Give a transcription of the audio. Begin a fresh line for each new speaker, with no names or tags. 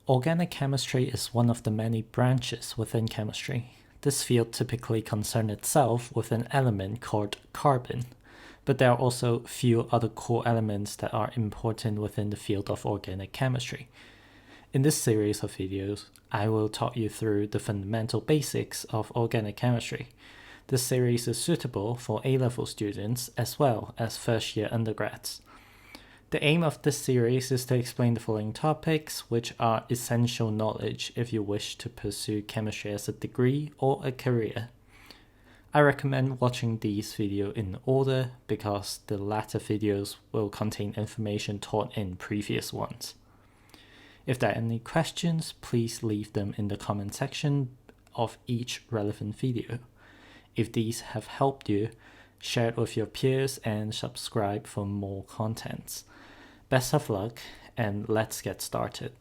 Organic chemistry is one of the many branches within chemistry. This field typically concerns itself with an element called carbon, but there are also few other core elements that are important within the field of organic chemistry. In this series of videos, I will talk you through the fundamental basics of organic chemistry. This series is suitable for A-level students as well as first-year undergrads. The aim of this series is to explain the following topics, which are essential knowledge if you wish to pursue chemistry as a degree or a career. I recommend watching these videos in order because the latter videos will contain information taught in previous ones. If there are any questions, please leave them in the comment section of each relevant video. If these have helped you, share it with your peers and subscribe for more contents. Best of luck, and let's get started.